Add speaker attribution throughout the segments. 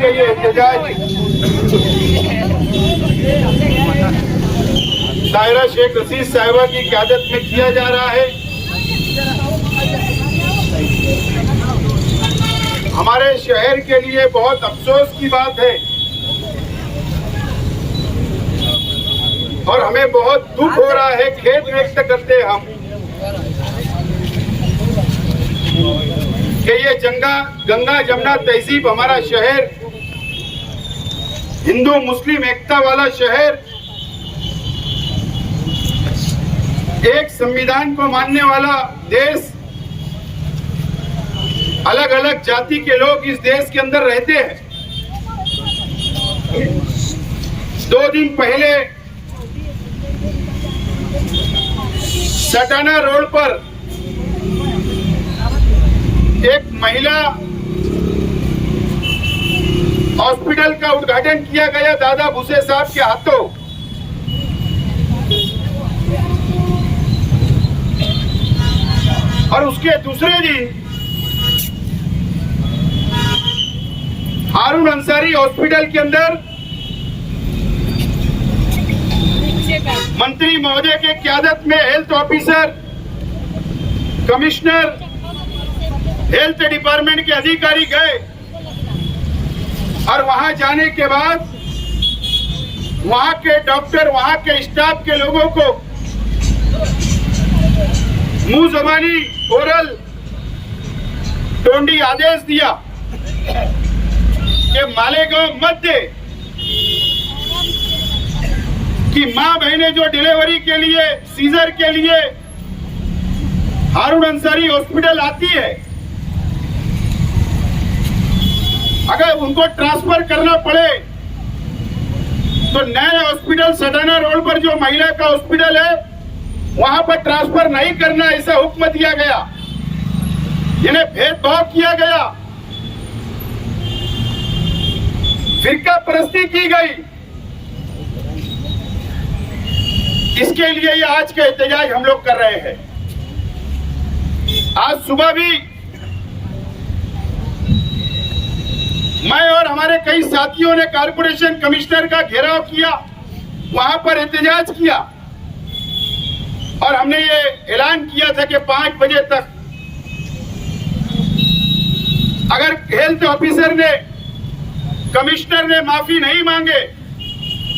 Speaker 1: के ये एहतजाज ताहिरा शेख रशीद साहिबा की क़यादत में किया जा रहा है। हमारे शहर के लिए बहुत अफसोस की बात है और हमें बहुत दुख हो रहा है, खेद व्यक्त करते हैं हम कि ये गंगा जमुना तहजीब हमारा शहर, हिंदू मुस्लिम एकता वाला शहर, एक संविधान को मानने वाला देश, अलग अलग जाति के लोग इस देश के अंदर रहते हैं। 2 दिन पहले सटाना रोड पर एक महिला हॉस्पिटल का उद्घाटन किया गया दादा भूसे साहब के हाथों। और उसके दूसरे दिन हारून अंसारी हॉस्पिटल के अंदर मंत्री महोदय के क़यादत में health officer, commissioner, health department के अधिकारी गए और वहां जाने के बाद वहां के डॉक्टर, वहां के स्टाफ के लोगों को मुंह जबानी ओरल टोंडी आदेश दिया कि मालेगांव मत दे, कि मां बहनें जो डिलीवरी के लिए, सीजर के लिए हारून अंसारी हॉस्पिटल आती है, अगर उनको ट्रांसफर करना पड़े तो नए हॉस्पिटल सटाना रोड पर जो महिला का हॉस्पिटल है वहां पर ट्रांसफर नहीं करना, ऐसा हुक्म दिया गया। इन्हें भेदभाव किया गया, फिरका परस्ती की गई। इसके लिए ये आज का एहतजाज हम लोग कर रहे हैं। आज सुबह भी मैं और हमारे कई साथियों ने कारपोरेशन कमिश्नर का घेराव किया, वहां पर एहतजाज किया और हमने ये ऐलान किया था कि 5 बजे तक अगर हेल्थ ऑफिसर ने, कमिश्नर ने माफी नहीं मांगे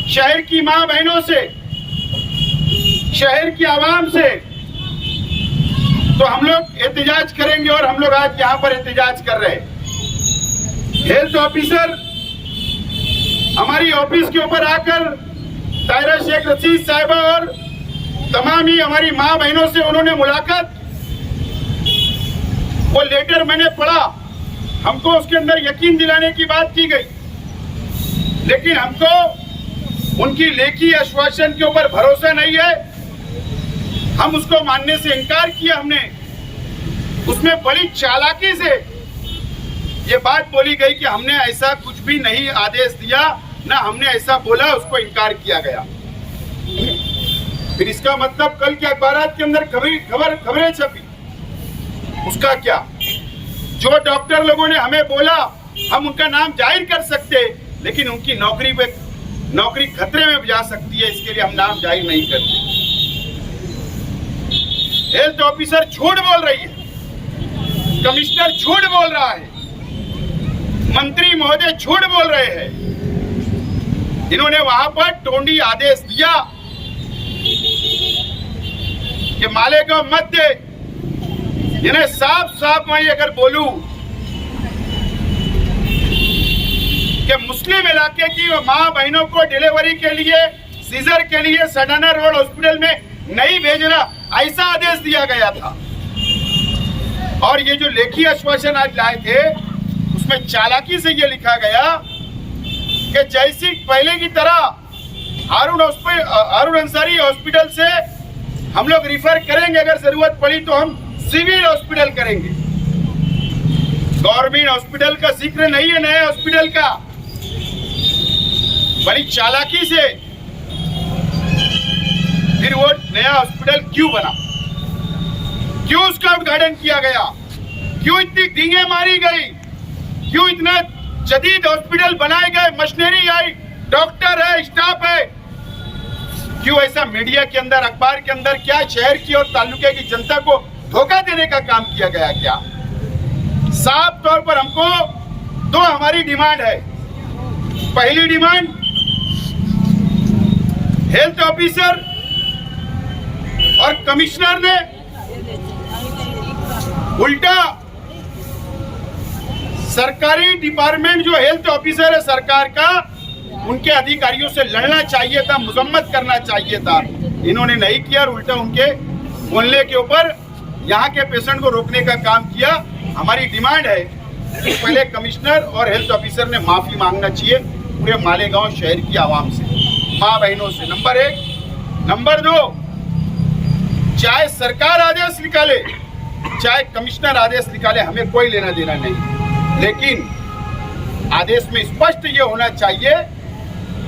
Speaker 1: शहर की मां बहनों से, शहर की आवाम से, तो हम लोग एहतजाज करेंगे। और हम लोग आज यहाँ पर एहतजाज कर रहे हैं। हेल्थ ऑफिसर हमारी ऑफिस के ऊपर आकर ताहिरा शेख रशीद साहिबा और तमाम ही हमारी मां बहनों से उन्होंने मुलाकात, वो लेटर मैंने पढ़ा, हमको उसके अंदर यकीन दिलाने की बात की गई, लेकिन हमको उनकी लेखी आश्वासन के ऊपर भरोसा नहीं है। हम उसको मानने से इनकार किया। हमने उसमें बड़ी चालाकी से ये बात बोली गई कि हमने ऐसा कुछ भी नहीं आदेश दिया, ना हमने ऐसा बोला, उसको इनकार किया गया। फिर इसका मतलब कल के अखबारात के अंदर खबरें छपी, उसका क्या? जो डॉक्टर लोगों ने हमें बोला हम उनका नाम जाहिर कर सकते, लेकिन उनकी नौकरी खतरे में जा सकती है, इसके लिए हम नाम जाहिर नहीं करते। हेल्थ ऑफिसर झूठ बोल रही है, कमिश्नर झूठ बोल रहा है, मंत्री महोदय झूठ बोल रहे हैं। इन्होंने वहां पर टोंडी आदेश दिया कि मालेगांव मत दे। इन्हें साफ साफ मैं अगर बोलूं कि मुस्लिम इलाके की मां बहनों को डिलीवरी के लिए, सीजर के लिए सटाना रोड हॉस्पिटल में नहीं भेजना, ऐसा आदेश दिया गया था। और ये जो लेखी आश्वासन आज लाए थे उसमें चालाकी से ये लिखा गया कि जैसी पहले की तरह हारून अंसारी हॉस्पिटल से हम लोग रिफर करेंगे, अगर जरूरत पड़ी तो हम सिविल हॉस्पिटल करेंगे। गवर्नमेंट हॉस्पिटल का जिक्र नहीं है, नए हॉस्पिटल का। बड़ी चालाकी से फिर वो नया हॉस्पिटल क्यों बना, क्यों उसका उद्घाटन किया गया, क्यों इतनी डींगे मारी गई, क्यों इतना जदीद हॉस्पिटल बनाए गए, मशीनरी आई, डॉक्टर है, स्टाफ है, क्यों ऐसा मीडिया के अंदर, अखबार के अंदर क्या शहर की और तालुके की जनता को धोखा देने का काम किया गया? क्या साफ तौर पर हमको दो हमारी डिमांड है। पहली डिमांड, हेल्थ ऑफिसर और कमिश्नर ने उल्टा सरकारी डिपार्टमेंट जो हेल्थ ऑफिसर है सरकार का, उनके अधिकारियों से लड़ना चाहिए था, मजम्मत करना चाहिए था। इन्होंने नहीं किया और उल्टा उनके बोलने के ऊपर यहाँ के पेशेंट को रोकने का काम किया। हमारी डिमांड है कि पहले कमिश्नर और हेल्थ ऑफिसर ने माफी मांगना चाहिए पूरे मालेगांव शहर की आवाम से, माँ बहनों से, नंबर 1। नंबर 2, चाहे सरकार आदेश निकाले, चाहे कमिश्नर आदेश निकाले, हमें कोई लेना देना नहीं, लेकिन आदेश में स्पष्ट ये होना चाहिए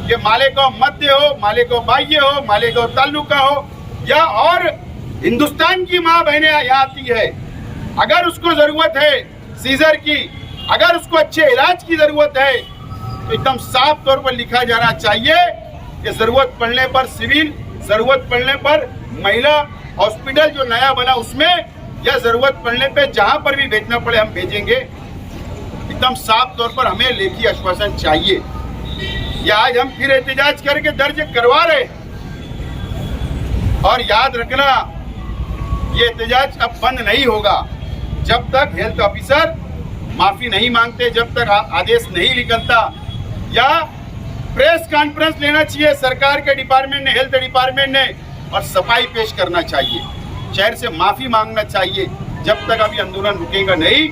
Speaker 1: कि मालेगांव मध्य हो, मालेगांव बाह्य हो, मालेगांव तालुका हो या और हिंदुस्तान की माँ बहनें यहाँ आती है, अगर उसको जरूरत है सीजर की, अगर उसको अच्छे इलाज की जरूरत है, तो एकदम साफ तौर पर लिखा जाना चाहिए कि जरूरत पड़ने पर सिविल, जरूरत पड़ने पर महिला हॉस्पिटल जो नया बना उसमें, या जरूरत पड़ने पे जहां पर भी भेजना पड़े हम भेजेंगे। एकदम साफ तौर पर हमें लेखी आश्वासन चाहिए। या आज हम फिर एहतजाज करके दर्ज करवा रहे, और याद रखना ये एहतजाज अब बंद नहीं होगा जब तक हेल्थ ऑफिसर माफी नहीं मांगते, जब तक आदेश नहीं निकलता। या प्रेस कॉन्फ्रेंस लेना चाहिए सरकार के डिपार्टमेंट ने, हेल्थ डिपार्टमेंट ने, और सफाई पेश करना चाहिए, शहर से माफी मांगना चाहिए। जब तक अभी आंदोलन रुकेगा नहीं,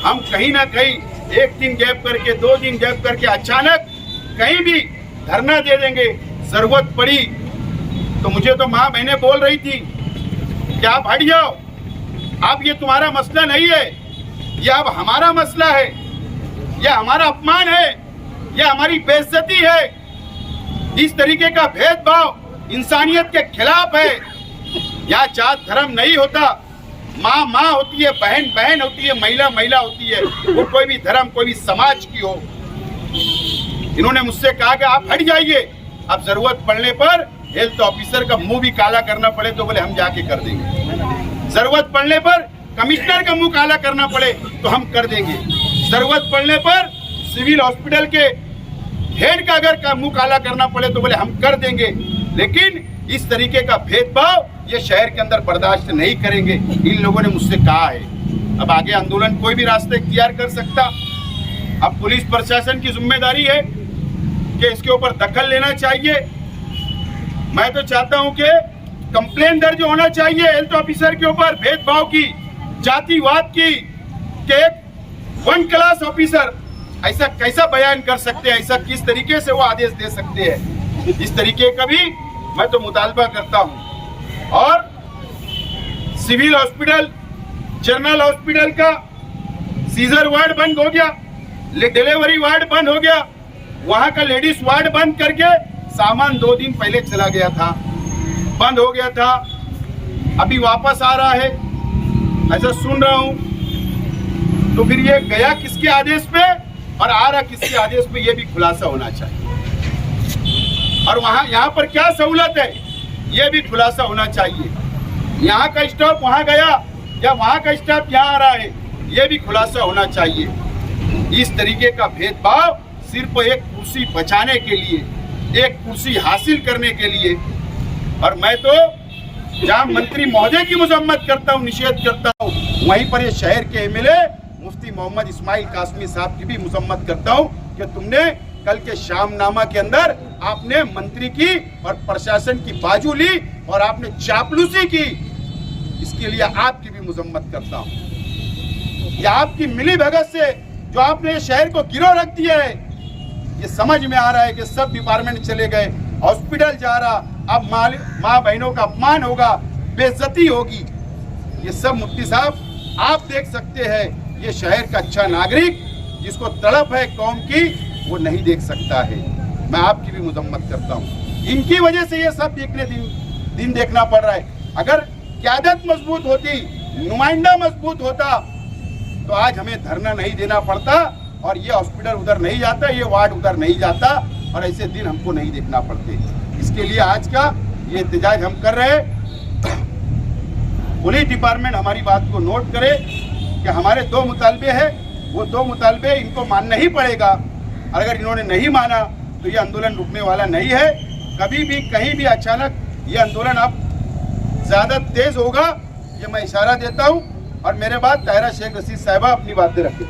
Speaker 1: हम कहीं ना कहीं 1 दिन गैप करके, 2 दिन गैप करके अचानक कहीं भी धरना दे देंगे। जरूरत पड़ी तो मुझे तो माँ बहनें बोल रही थी कि आप हट जाओ, अब ये तुम्हारा मसला नहीं है, ये अब हमारा मसला है, ये हमारा अपमान है, ये हमारी बेइज्जती है। इस तरीके का भेदभाव इंसानियत के खिलाफ है। यहाँ जात धर्म नहीं होता, माँ माँ होती है, बहन बहन होती है, महिला महिला होती है, वो कोई भी धर्म, कोई भी समाज की हो। इन्होंने मुझसे कहा कि आप हट जाइए, अब जरूरत पड़ने पर हेल्थ ऑफिसर का मुंह भी काला करना पड़े तो बोले हम जाके कर देंगे, जरूरत पड़ने पर कमिश्नर का मुंह काला करना पड़े तो हम कर देंगे, जरूरत पड़ने पर सिविल हॉस्पिटल के हेड का अगर मुंह काला करना पड़े तो बोले हम कर देंगे। लेकिन इस तरीके का भेदभाव ये शहर के अंदर बर्दाश्त नहीं करेंगे, इन लोगों ने मुझसे कहा है। अब आगे आंदोलन कोई भी रास्ते इख्तियार कर सकता। अब पुलिस प्रशासन की जिम्मेदारी है कि इसके ऊपर दखल लेना चाहिए। मैं तो चाहता हूं कि कंप्लेन दर्ज होना चाहिए हेल्थ ऑफिसर के ऊपर भेदभाव की, जातिवाद की, कि एक 1 क्लास ऑफिसर ऐसा कैसा बयान कर सकते हैं, ऐसा किस तरीके से वो आदेश दे सकते हैं। इस तरीके का भी मैं तो मुतालबा करता हूं। और सिविल हॉस्पिटल, जनरल हॉस्पिटल का सीजर वार्ड बंद हो गया, डिलीवरी वार्ड बंद हो गया, वहां का लेडीज वार्ड बंद करके सामान 2 दिन पहले चला गया था, बंद हो गया था, अभी वापस आ रहा है, ऐसा सुन रहा हूं। तो फिर ये गया किसके आदेश पे और आ रहा किसके आदेश पे, ये भी खुलासा होना चाहिए। और वहां यहाँ पर क्या सहूलत है, ये भी खुलासा होना चाहिए। यहाँ का स्टाफ वहां गया या वहां का स्टाफ यहाँ आ रहा है, ये भी खुलासा होना चाहिए। इस तरीके का भेदभाव सिर्फ एक कुर्सी बचाने के लिए, एक कुर्सी हासिल करने के लिए। और मैं तो जहां मंत्री महोदय की मजम्मत करता हूं, निषेध करता हूं, वहीं पर ये शहर के एमएलए मुफ्ती मोहम्मद इस्माइल कासमी साहब की भी मजम्मत करता हूं कि तुमने कल के शामनामा के अंदर आपने मंत्री की और प्रशासन की बाजू ली और आपने चापलूसी की, इसके लिए आपकी भी मजम्मत करता हूं। या आपकी मिली भगत से जो आपने शहर को गिरो रख दिया है, ये समझ में आ रहा है कि सब डिपार्टमेंट चले गए, हॉस्पिटल जा रहा, अब माँ बहनों का अपमान होगा, बेइज्जती होगी। ये सब मुफ्ती साहब आप देख सकते हैं। ये शहर का अच्छा नागरिक जिसको तड़प है कौम की, वो नहीं देख सकता है। मैं आपकी भी मजम्मत करता हूँ। इनकी वजह से ये सब दिन देखना पड़ रहा है। अगर क़यादत मजबूत होती, नुमाइंदा मजबूत होता, तो आज हमें धरना नहीं देना पड़ता और ये हॉस्पिटल उधर नहीं जाता, ये वार्ड उधर नहीं जाता, और ऐसे दिन हमको नहीं देखना पड़ते। इसके लिए आज का ये एहतजाज हम कर रहे हैं। पुलिस डिपार्टमेंट हमारी बात को नोट करे कि हमारे 2 मुतालबे हैं, वो 2 मुतालबे इनको मानना ही पड़ेगा। अगर इन्होंने नहीं माना तो ये आंदोलन रुकने वाला नहीं है। कभी भी कहीं भी अचानक ये आंदोलन अब ज़्यादा तेज होगा, ये मैं इशारा देता हूँ। और मेरे बाद ताहिरा शेख रशीद साहिबा अपनी बातें रखें।